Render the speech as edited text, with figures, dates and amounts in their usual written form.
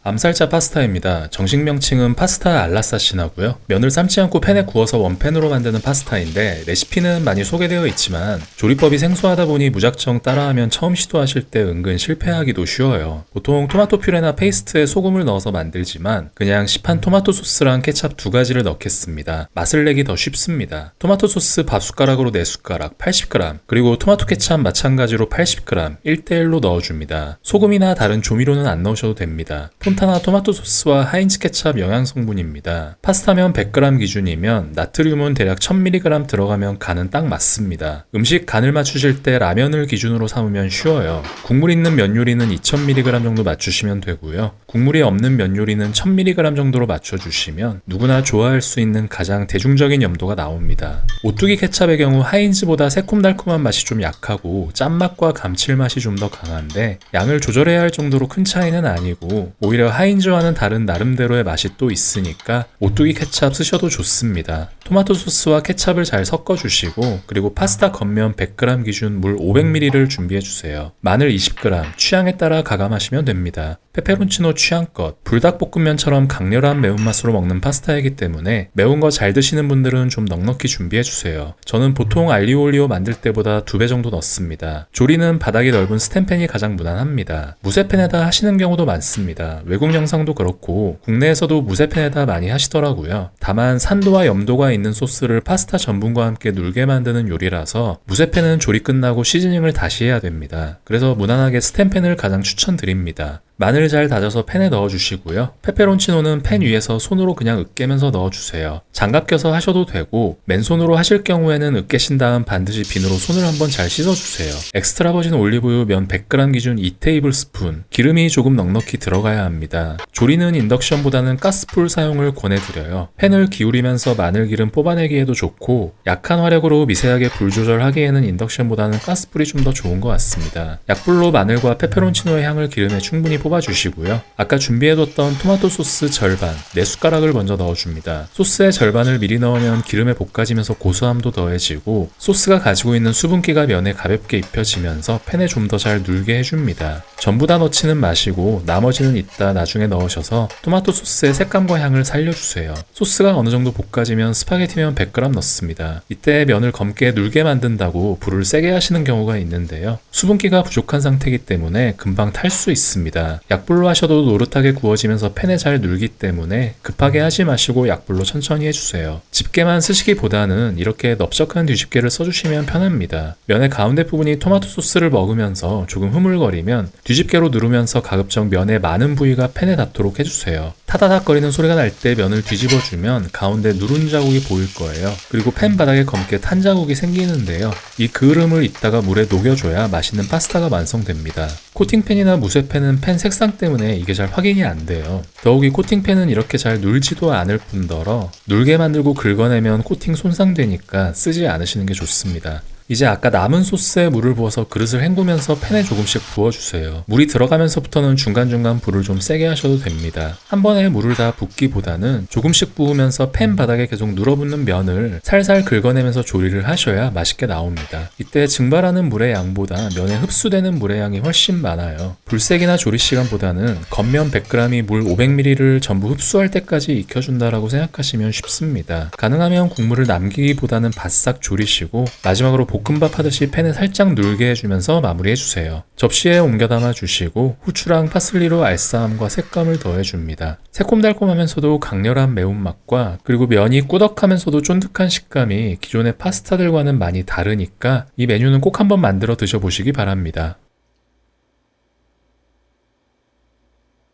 암살자 파스타입니다. 정식 명칭은 파스타 알라사시나고요. 면을 삶지 않고 팬에 구워서 원팬으로 만드는 파스타인데 레시피는 많이 소개되어 있지만 조리법이 생소하다 보니 무작정 따라하면 처음 시도하실 때 은근 실패하기도 쉬워요. 보통 토마토 퓨레나 페이스트에 소금을 넣어서 만들지만 그냥 시판 토마토 소스랑 케찹 두 가지를 넣겠습니다. 맛을 내기 더 쉽습니다. 토마토 소스 밥 숟가락으로 4숟가락 80g, 그리고 토마토 케찹 마찬가지로 80g 1대1로 넣어줍니다. 소금이나 다른 조미료는 안 넣으셔도 됩니다. 폰타나 토마토 소스와 하인츠 케찹 영양 성분입니다. 파스타면 100g 기준이면 나트륨은 대략 1000mg 들어가면 간은 딱 맞습니다. 음식 간을 맞추실 때 라면을 기준으로 삼으면 쉬워요. 국물 있는 면 요리는 2000mg 정도 맞추시면 되고요. 국물이 없는 면 요리는 1000mg 정도로 맞춰주시면 누구나 좋아할 수 있는 가장 대중적인 염도가 나옵니다. 오뚜기 케찹의 경우 하인즈보다 새콤달콤한 맛이 좀 약하고 짠맛과 감칠맛이 좀 더 강한데 양을 조절해야 할 정도로 큰 차이는 아니고 오히려 하인즈와는 다른 나름대로의 맛이 또 있으니까 오뚜기 케찹 쓰셔도 좋습니다. 토마토 소스와 케찹을 잘 섞어주시고 그리고 파스타 겉면 100g 기준 물 500ml를 준비해주세요. 마늘 20g, 취향에 따라 가감하시면 됩니다. 페페론치노 취향껏, 불닭볶음면처럼 강렬한 매운맛으로 먹는 파스타이기 때문에 매운 거 잘 드시는 분들은 좀 넉넉히 준비해주세요. 저는 보통 알리오 올리오 만들 때보다 2배 정도 넣습니다. 조리는 바닥이 넓은 스텐팬이 가장 무난합니다. 무쇠팬에다 하시는 경우도 많습니다. 외국 영상도 그렇고 국내에서도 무쇠팬에다 많이 하시더라고요. 다만 산도와 염도가 있는 소스를 파스타 전분과 함께 눌게 만드는 요리라서 무쇠팬은 조리 끝나고 시즈닝을 다시 해야 됩니다. 그래서 무난하게 스텐팬을 가장 추천드립니다. 마늘 잘 다져서 팬에 넣어주시고요. 페페론치노는 팬 위에서 손으로 그냥 으깨면서 넣어주세요. 장갑 껴서 하셔도 되고 맨손으로 하실 경우에는 으깨신 다음 반드시 비누로 손을 한번 잘 씻어주세요. 엑스트라 버진 올리브유 면 100g 기준 2테이블스푼, 기름이 조금 넉넉히 들어가야 합니다. 조리는 인덕션보다는 가스불 사용을 권해드려요. 팬을 기울이면서 마늘기름 뽑아내기에도 좋고 약한 화력으로 미세하게 불 조절하기에는 인덕션보다는 가스불이 좀 더 좋은 것 같습니다. 약불로 마늘과 페페론치노의 향을 기름에 충분히 뽑아주시고요. 아까 준비해뒀던 토마토 소스 절반 4숟가락을 먼저 넣어줍니다. 소스의 절반을 미리 넣으면 기름에 볶아지면서 고소함도 더해지고 소스가 가지고 있는 수분기가 면에 가볍게 입혀지면서 팬에 좀 더 잘 눌게 해줍니다. 전부 다 넣지는 마시고 나머지는 이따 나중에 넣으셔서 토마토 소스의 색감과 향을 살려주세요. 소스가 어느 정도 볶아지면 스파게티면 100g 넣습니다. 이때 면을 검게 눌게 만든다고 불을 세게 하시는 경우가 있는데요. 수분기가 부족한 상태이기 때문에 금방 탈 수 있습니다. 약불로 하셔도 노릇하게 구워지면서 팬에 잘 눌기 때문에 급하게 하지 마시고 약불로 천천히 해주세요. 집게만 쓰시기보다는 이렇게 넓적한 뒤집개를 써주시면 편합니다. 면의 가운데 부분이 토마토 소스를 먹으면서 조금 흐물거리면 뒤집개로 누르면서 가급적 면의 많은 부위가 팬에 닿도록 해주세요. 타다닥거리는 소리가 날 때 면을 뒤집어주면 가운데 누른 자국이 보일 거예요. 그리고 팬 바닥에 검게 탄 자국이 생기는데요. 이 그을음을 이따가 물에 녹여줘야 맛있는 파스타가 완성됩니다. 코팅팬이나 무쇠팬은 팬 색상 때문에 이게 잘 확인이 안 돼요. 더욱이 코팅팬은 이렇게 잘 눌지도 않을 뿐더러 눌게 만들고 긁어내면 코팅 손상되니까 쓰지 않으시는 게 좋습니다. 이제 아까 남은 소스에 물을 부어서 그릇을 헹구면서 팬에 조금씩 부어주세요. 물이 들어가면서부터는 중간중간 불을 좀 세게 하셔도 됩니다. 한 번에 물을 다 붓기보다는 조금씩 부으면서 팬 바닥에 계속 눌어붙는 면을 살살 긁어내면서 조리를 하셔야 맛있게 나옵니다. 이때 증발하는 물의 양보다 면에 흡수되는 물의 양이 훨씬 많아요. 불색이나 조리 시간보다는 겉면 100g이 물 500ml를 전부 흡수할 때까지 익혀준다라고 생각하시면 쉽습니다. 가능하면 국물을 남기기보다는 바싹 조리시고 마지막으로 볶음밥 하듯이 팬에 살짝 눌게 해주면서 마무리해주세요. 접시에 옮겨 담아주시고 후추랑 파슬리로 알싸함과 색감을 더해줍니다. 새콤달콤하면서도 강렬한 매운맛과 그리고 면이 꾸덕하면서도 쫀득한 식감이 기존의 파스타들과는 많이 다르니까 이 메뉴는 꼭 한번 만들어 드셔보시기 바랍니다.